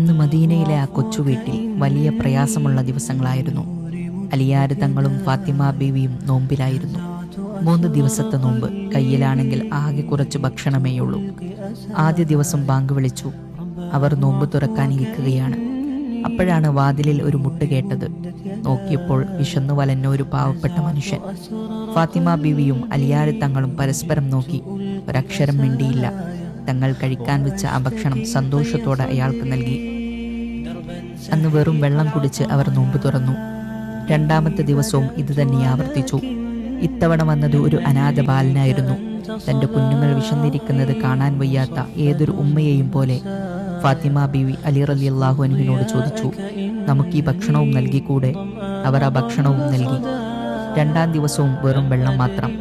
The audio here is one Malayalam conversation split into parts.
അന്ന് മദീനയിലെ ആ കൊച്ചുവീട്ടിൽ വലിയ പ്രയാസമുള്ള ദിവസങ്ങളായിരുന്നു. അലിയാര് തങ്ങളും ഫാത്തിമ ബീവിയും നോമ്പിലായിരുന്നു. 3 ദിവസത്തെ നോമ്പ്. കയ്യിലാണെങ്കിൽ ആകെ കുറച്ച് ഭക്ഷണമേയുള്ളൂ. ആദ്യ ദിവസം ബാങ്ക് വിളിച്ചു. അവർ നോമ്പ് തുറക്കാനിരിക്കുകയാണ്. അപ്പോഴാണ് വാതിലിൽ ഒരു മുട്ട് കേട്ടത്. നോക്കിയപ്പോൾ വിശന്നു വലഞ്ഞ ഒരു പാവപ്പെട്ട മനുഷ്യൻ. ഫാത്തിമ ബീവിയും അലിയാര് തങ്ങളും പരസ്പരം നോക്കി. ഒരക്ഷരം മിണ്ടിയില്ല. തങ്ങൾ കഴിക്കാൻ വെച്ച ആ ഭക്ഷണം സന്തോഷത്തോടെ അയാൾക്ക് നൽകി. അന്ന് വെറും വെള്ളം കുടിച്ച് അവർ നോമ്പ് തുറന്നു. 2ാമത്തെ ദിവസവും ഇത് തന്നെ ആവർത്തിച്ചു. ഇത്തവണ വന്നത് ഒരു അനാഥ ബാലനായിരുന്നു. തൻ്റെ കുഞ്ഞുങ്ങൾ വിശന്നിരിക്കുന്നത് കാണാൻ വയ്യാത്ത ഏതൊരു ഉമ്മയെയും പോലെ ഫാത്തിമ ബീവി അലി റളിയല്ലാഹു അൻഹുവിനോട് ചോദിച്ചു, നമുക്ക് ഈ ഭക്ഷണവും നൽകിക്കൂടെ? അവർ ആ ഭക്ഷണവും നൽകി. 2ാം ദിവസവും വെറും വെള്ളം മാത്രം.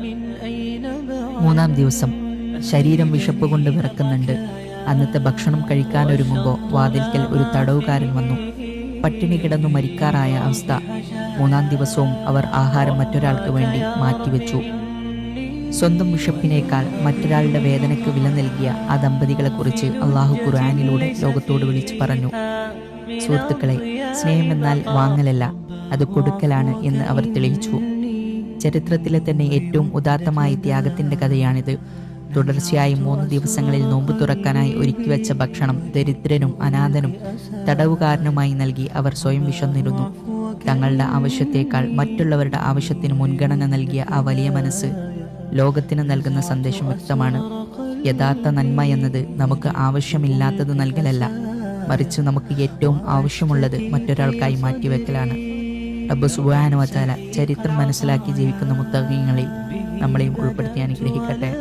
3ാം ദിവസം ശരീരം വിശപ്പ് കൊണ്ട് വിറക്കുന്നുണ്ട്. അന്നത്തെ ഭക്ഷണം കഴിക്കാനൊരുങ്ങുമ്പോൾ വാതിൽക്കൽ ഒരു തടവുകാരൻ വന്നു. പട്ടിണി കിടന്നു മരിക്കാറായ അവസ്ഥ. 3ാം ദിവസവും അവർ ആഹാരം മറ്റൊരാൾക്ക് വേണ്ടി മാറ്റിവെച്ചു. സ്വന്തം വിശപ്പിനേക്കാൾ മറ്റൊരാളുടെ വേദനയ്ക്ക് വില നൽകിയ ആ ദമ്പതികളെക്കുറിച്ച് അള്ളാഹു ഖുർആനിലൂടെ ലോകത്തോട് വിളിച്ചു പറഞ്ഞു. സുഹൃത്തുക്കളെ, സ്നേഹമെന്നാൽ വാങ്ങലല്ല, അത് കൊടുക്കലാണ് എന്ന് അവർ തെളിയിച്ചു. ചരിത്രത്തിലെ തന്നെ ഏറ്റവും ഉദാത്തമായ ത്യാഗത്തിന്റെ കഥയാണിത്. തുടർച്ചയായി 3 ദിവസങ്ങളിൽ നോമ്പ് തുറക്കാനായി ഒരുക്കിവെച്ച ഭക്ഷണം ദരിദ്രനും അനാഥനും തടവുകാരനുമായി നൽകി അവർ സ്വയം വിശന്നിരുന്നു. തങ്ങളുടെ ആവശ്യത്തേക്കാൾ മറ്റുള്ളവരുടെ ആവശ്യത്തിന് മുൻഗണന നൽകിയ ആ വലിയ മനസ്സ് ലോകത്തിന് നൽകുന്ന സന്ദേശം വ്യക്തമാണ്. യഥാർത്ഥ നന്മ എന്നത് നമുക്ക് ആവശ്യമില്ലാത്തത് നൽകലല്ല, മറിച്ച് നമുക്ക് ഏറ്റവും ആവശ്യമുള്ളത് മറ്റൊരാൾക്കായി മാറ്റിവെക്കലാണ്. റബ്ബ് സുബ്ഹാനഹു വ തആല ചരിത്രം മനസ്സിലാക്കി ജീവിക്കുന്ന മുത്തഖീങ്ങളിൽ നമ്മളെയും ഉൾപ്പെടുത്തി അനുഗ്രഹിക്കട്ടെ.